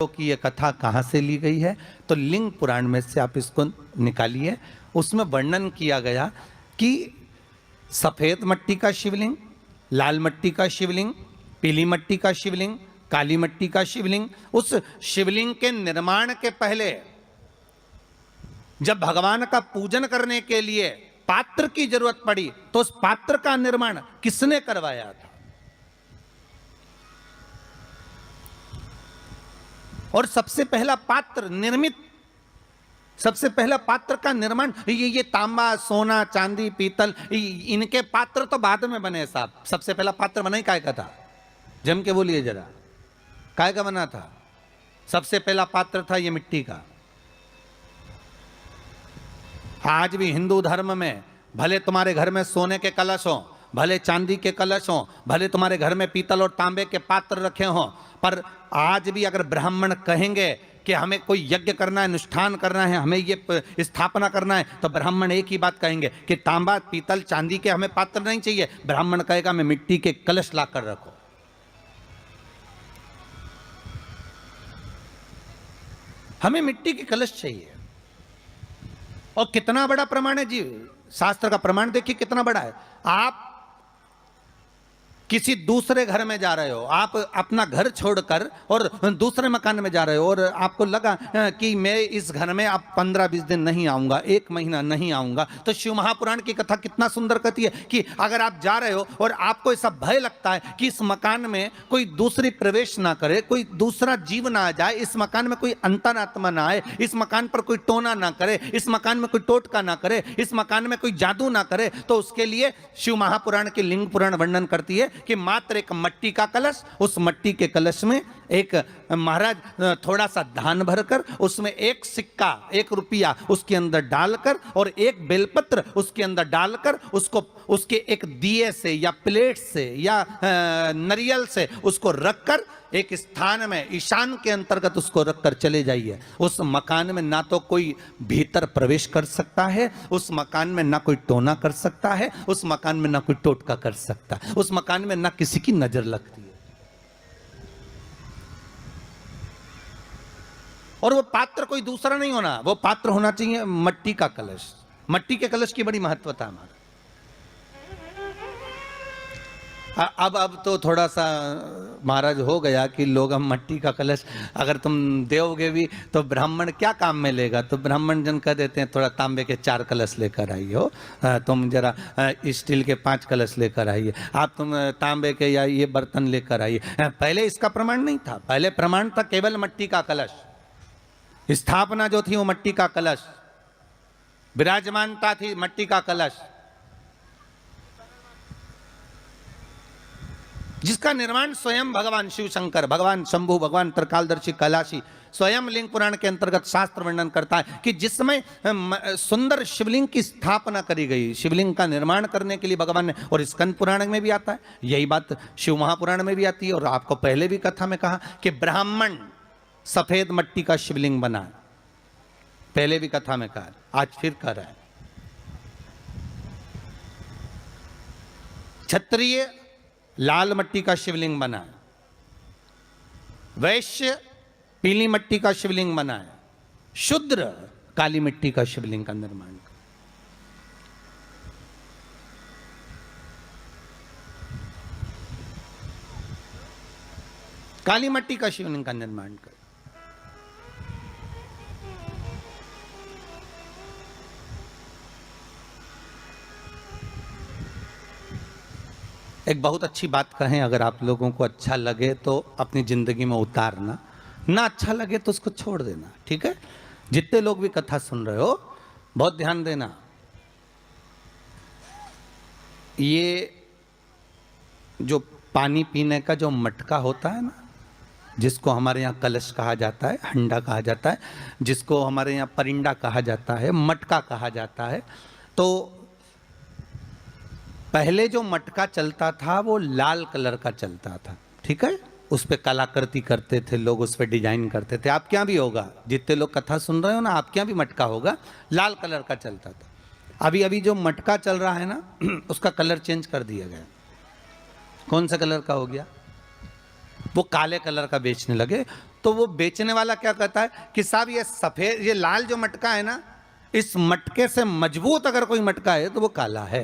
कि ये कथा कहाँ से ली गई है, तो लिंग पुराण में से आप इसको निकालिए। उसमें वर्णन किया गया कि सफेद मट्टी का शिवलिंग, लाल मट्टी का शिवलिंग, पीली मट्टी का शिवलिंग, काली मट्टी का शिवलिंग, उस शिवलिंग के निर्माण के पहले जब भगवान का पूजन करने के लिए पात्र की जरूरत पड़ी तो उस पात्र का निर्माण किसने करवाया था? और सबसे पहला पात्र निर्मित, सबसे पहला पात्र का निर्माण ये तांबा, सोना, चांदी, पीतल, इनके पात्र तो बाद में बने साहब। सबसे पहला पात्र बना ही काय का था? जम के बोलिए जरा, काय का बना था? सबसे पहला पात्र था ये मिट्टी का। आज भी हिंदू धर्म में भले तुम्हारे घर में सोने के कलश हो, भले चांदी के कलश हो, भले तुम्हारे घर में पीतल और तांबे के पात्र रखे हों, पर आज भी अगर ब्राह्मण कहेंगे कि हमें कोई यज्ञ करना है, अनुष्ठान करना है, हमें ये स्थापना करना है, तो ब्राह्मण एक ही बात कहेंगे कि तांबा, पीतल, चांदी के हमें पात्र नहीं चाहिए। ब्राह्मण कहेगा हमें मिट्टी के कलश लाकर रखो। हमें मिट्टी के कलश चाहिए। और कितना बड़ा प्रमाण है जी, शास्त्र का प्रमाण देखिए कितना बड़ा है। आप किसी दूसरे घर में जा रहे हो, आप अपना घर छोड़कर और दूसरे मकान में जा रहे हो, और आपको लगा कि मैं इस घर में अब 15-20 दिन नहीं आऊंगा, 1 महीना नहीं आऊंगा, तो शिव महापुराण की कथा कितना सुंदर कहती है कि अगर आप जा रहे हो और आपको ऐसा भय लगता है कि इस मकान में कोई दूसरी प्रवेश ना करे, कोई दूसरा जीव ना आ जाए, इस मकान में कोई अंतरात्मा ना आए, इस मकान पर कोई टोना ना करे, इस मकान में कोई टोटका ना करे, इस मकान में कोई जादू ना करे, तो उसके लिए शिव महापुराण की लिंग पुराण वर्णन करती है कि मात्र एक मट्टी का कलश, उस मट्टी के कलश में एक महाराज थोड़ा सा धान भरकर, उसमें 1 सिक्का, 1 रुपया उसके अंदर डालकर और 1 बेलपत्र उसके अंदर डालकर उसको उसके एक दिए से या प्लेट से या नारियल से उसको रखकर एक स्थान में ईशान के अंतर्गत उसको रखकर चले जाइए। उस मकान में ना तो कोई भीतर प्रवेश कर सकता है, उस मकान में ना कोई टोना कर सकता है, उस मकान में ना कोई टोटका कर सकता है, उस मकान में ना किसी की नजर लगती है। और वो पात्र कोई दूसरा नहीं होना, वो पात्र होना चाहिए मट्टी का कलश। मट्टी के कलश की बड़ी महत्वता हमारा। अब तो थोड़ा सा महाराज हो गया कि लोग हम मट्टी का कलश अगर तुम दोगे भी तो ब्राह्मण क्या काम में लेगा, तो ब्राह्मण जन कह देते हैं थोड़ा तांबे के 4 कलश लेकर आइए हो, तुम जरा स्टील के 5 कलश लेकर आइए, आप तुम तांबे के या ये बर्तन लेकर आइए। पहले इसका प्रमाण नहीं था, पहले प्रमाण था केवल मट्टी का कलश। स्थापना जो थी वो मट्टी का कलश, विराजमानता थी मट्टी का कलश, जिसका निर्माण स्वयं भगवान शिव शंकर, भगवान शंभु, भगवान त्रिकालदर्शी कैलाशी स्वयं लिंग पुराण के अंतर्गत शास्त्र वर्णन करता है कि जिसमें सुंदर शिवलिंग की स्थापना करी गई, शिवलिंग का निर्माण करने के लिए भगवान ने। और स्कंद पुराण में भी आता है, यही बात शिव महापुराण में भी आती है। और आपको पहले भी कथा में कहा कि ब्राह्मण सफेद मट्टी का शिवलिंग बना, पहले भी कथा में कहा, आज फिर कह रहा है। क्षत्रिय लाल मट्टी का शिवलिंग बना है, वैश्य पीली मट्टी का शिवलिंग बना है, शूद्र काली मिट्टी का शिवलिंग का निर्माण। काली मट्टी का शिवलिंग का निर्माण कर। एक बहुत अच्छी बात कहें, अगर आप लोगों को अच्छा लगे तो अपनी जिंदगी में उतारना, ना अच्छा लगे तो उसको छोड़ देना, ठीक है। जितने लोग भी कथा सुन रहे हो बहुत ध्यान देना। ये जो पानी पीने का जो मटका होता है ना, जिसको हमारे यहाँ कलश कहा जाता है, हंडा कहा जाता है, जिसको हमारे यहाँ परिंडा कहा जाता है, मटका कहा जाता है, तो पहले जो मटका चलता था वो लाल कलर का चलता था, ठीक है। उस पर कलाकृति करते थे लोग, उस पर डिजाइन करते थे। आप क्या भी होगा, जितने लोग कथा सुन रहे हो ना, आप क्या भी मटका होगा लाल कलर का चलता था। अभी अभी जो मटका चल रहा है ना उसका कलर चेंज कर दिया गया। कौन सा कलर का हो गया? वो काले कलर का बेचने लगे। तो वो बेचने वाला क्या कहता है कि साहब ये सफेद, ये लाल जो मटका है ना, इस मटके से मजबूत अगर कोई मटका है तो वो काला है।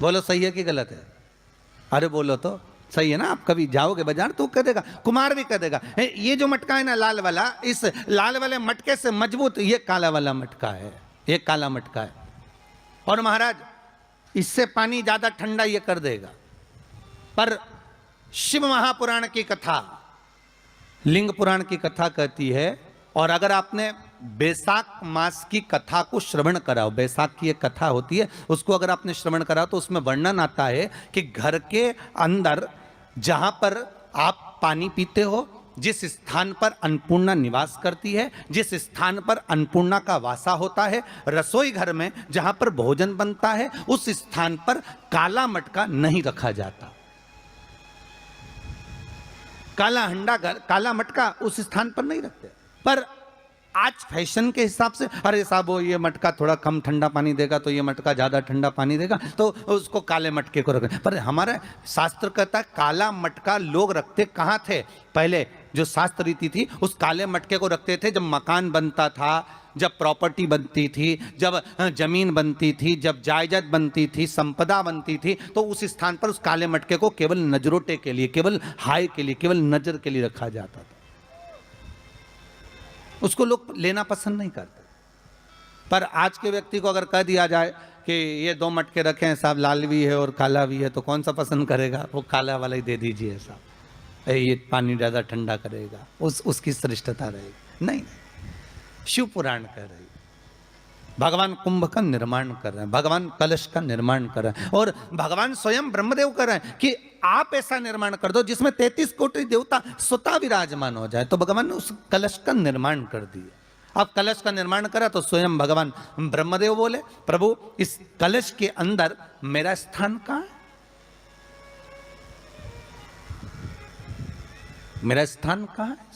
बोलो सही है कि गलत है? अरे बोलो तो सही है ना। आप कभी जाओगे बाजार तो कह देगा, कुमार भी कह देगा, ये जो मटका है ना लाल वाला, इस लाल वाले मटके से मजबूत ये काला वाला मटका है, ये काला मटका है। और महाराज इससे पानी ज्यादा ठंडा ये कर देगा। पर शिव महापुराण की कथा, लिंग पुराण की कथा कहती है, और अगर आपने बैसाख मास की कथा को श्रवण कराओ, बैसाख की एक कथा होती है, उसको अगर आपने श्रवण करा तो उसमें वर्णन आता है कि घर के अंदर जहां पर आप पानी पीते हो, जिस स्थान पर अन्नपूर्णा निवास करती है, जिस स्थान पर अन्नपूर्णा का वासा होता है, रसोई घर में जहां पर भोजन बनता है, उस स्थान पर काला मटका नहीं रखा जाता। काला हंडा, काला मटका उस स्थान पर नहीं रखते। पर आज फैशन के हिसाब से, अरे साहब वो ये मटका थोड़ा कम ठंडा पानी देगा तो ये मटका ज्यादा ठंडा पानी देगा, तो उसको काले मटके को रखें। पर हमारा शास्त्र कहता है काला मटका लोग रखते कहाँ थे? पहले जो शास्त्र रीति थी, उस काले मटके को रखते थे जब मकान बनता था, जब प्रॉपर्टी बनती थी, जब जमीन बनती थी, जब जायदाद बनती थी, संपदा बनती थी, तो उस स्थान पर उस काले मटके को केवल नजरोटे के लिए, केवल हाय के लिए, केवल नजर के लिए रखा जाता था। उसको लोग लेना पसंद नहीं करते। पर आज के व्यक्ति को अगर कह दिया जाए कि ये दो मटके रखे हैं साहब, लाल भी है और काला भी है, तो कौन सा पसंद करेगा? वो काला वाला ही दे दीजिए साहब, ये पानी ज़्यादा ठंडा करेगा, उसकी श्रेष्ठता रहेगी। नहीं, शिव पुराण कह रही, भगवान कुंभ का निर्माण कर रहे हैं, भगवान कलश का निर्माण कर रहे हैं, और भगवान स्वयं ब्रह्मदेव कर रहे हैं कि आप ऐसा निर्माण कर दो जिसमें 33 कोटि देवता स्वतः विराजमान हो जाए। तो भगवान ने उस कलश का निर्माण कर दिया। अब कलश का निर्माण करा तो स्वयं भगवान ब्रह्मदेव बोले, प्रभु इस कलश के अंदर मेरा स्थान कहाँ है? मेरा स्थान कहाँ है?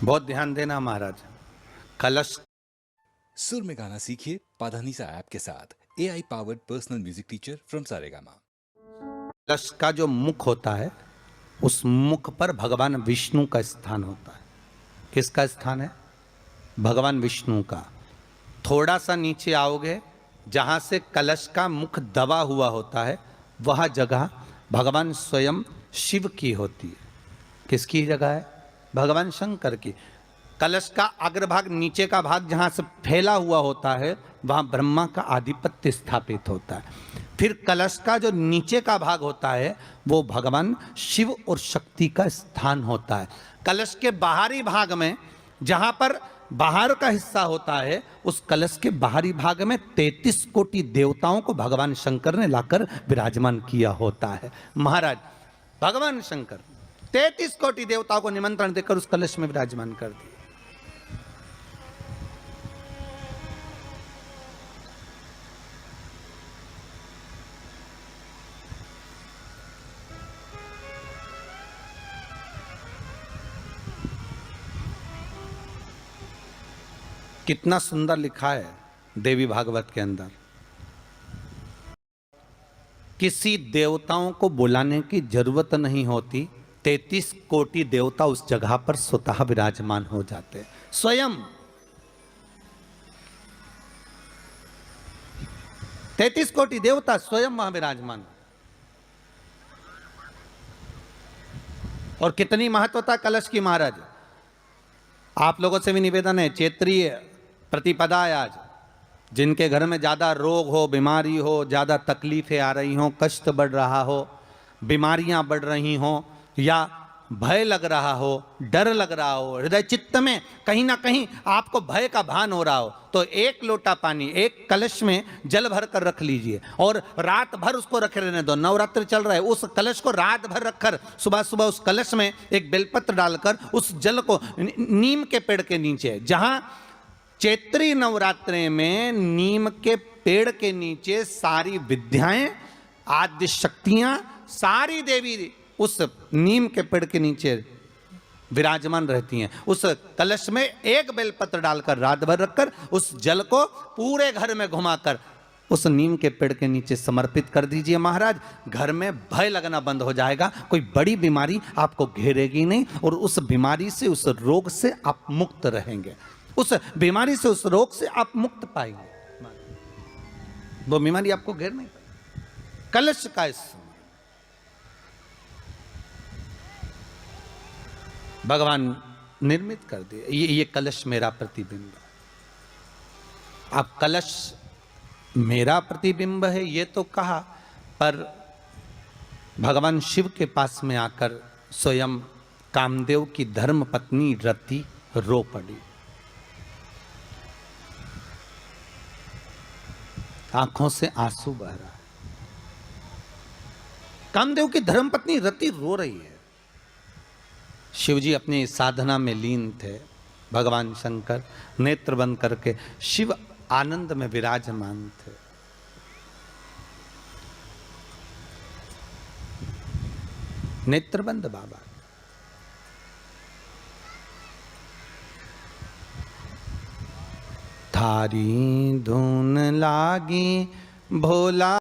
बहुत ध्यान देना महाराज। कलश, सुर में गाना सीखिए पाधानीसा ऐप के साथ। AI powered personal music teacher from Saregama. कलश का जो मुख होता है, उस मुख पर भगवान विष्णु का स्थान होता है। किसका स्थान है? भगवान विष्णु का। थोड़ा सा नीचे आओगे, जहां से कलश का मुख दबा हुआ होता है, वह जगह भगवान स्वयं शिव की होती है। किसकी जगह है? भगवान शंकर की। कलश का अग्रभाग, नीचे का भाग जहां से फैला हुआ होता है, वहां ब्रह्मा का आधिपत्य स्थापित होता है। फिर कलश का जो नीचे का भाग होता है, वो भगवान शिव और शक्ति का स्थान होता है। कलश के बाहरी भाग में, जहां पर बाहर का हिस्सा होता है, उस कलश के बाहरी भाग में 33 कोटि देवताओं को भगवान शंकर ने लाकर विराजमान किया होता है। महाराज भगवान शंकर 33 कोटि देवताओं को निमंत्रण देकर उस कलश में विराजमान कर दिया। कितना सुंदर लिखा है देवी भागवत के अंदर। किसी देवताओं को बुलाने की जरूरत नहीं होती, 33 कोटि देवता उस जगह पर स्वतः विराजमान हो जाते हैं। स्वयं 33 कोटि देवता स्वयं वहां विराजमान। और कितनी महत्वता कलश की महाराज। आप लोगों से भी निवेदन है, चैत्रीय प्रतिपदा है आज, जिनके घर में ज़्यादा रोग हो, बीमारी हो, ज़्यादा तकलीफें आ रही हों, कष्ट बढ़ रहा हो, बीमारियां बढ़ रही हों, या भय लग रहा हो, डर लग रहा हो, हृदय चित्त में कहीं ना कहीं आपको भय का भान हो रहा हो, तो एक लोटा पानी, एक कलश में जल भर कर रख लीजिए और रात भर उसको रखे रहने दो। नवरात्र चल रहा है, उस कलश को रात भर रखकर सुबह सुबह उस कलश में एक बेलपत्र डालकर उस जल को नीम के पेड़ के नीचे, जहां चैत्री नवरात्रे में नीम के पेड़ के नीचे सारी विद्याएं, आद्य शक्तियां, सारी देवी उस नीम के पेड़ के नीचे विराजमान रहती हैं। उस कलश में एक बेलपत्र डालकर रात भर रखकर उस जल को पूरे घर में घुमाकर उस नीम के पेड़ के नीचे समर्पित कर दीजिए महाराज। घर में भय लगना बंद हो जाएगा, कोई बड़ी बीमारी आपको घेरेगी नहीं और उस बीमारी से, उस रोग से आप मुक्त रहेंगे। उस बीमारी से, उस रोग से आप मुक्त पाएंगे, वो बीमारी आपको घेर नहीं पाएगी। कलश का इस्तेमाल भगवान निर्मित कर दिए। ये कलश मेरा प्रतिबिंब है। आप कलश मेरा प्रतिबिंब है ये तो कहा, पर भगवान शिव के पास में आकर स्वयं कामदेव की धर्म पत्नी रति रो पड़ी। आंखों से आंसू बह रहा है। कामदेव की धर्म पत्नी रति रो रही है। शिवजी अपनी साधना में लीन थे। भगवान शंकर नेत्र बंद करके शिव आनंद में विराजमान थे। नेत्रबंद बाबा। थारी धुन लागी भोला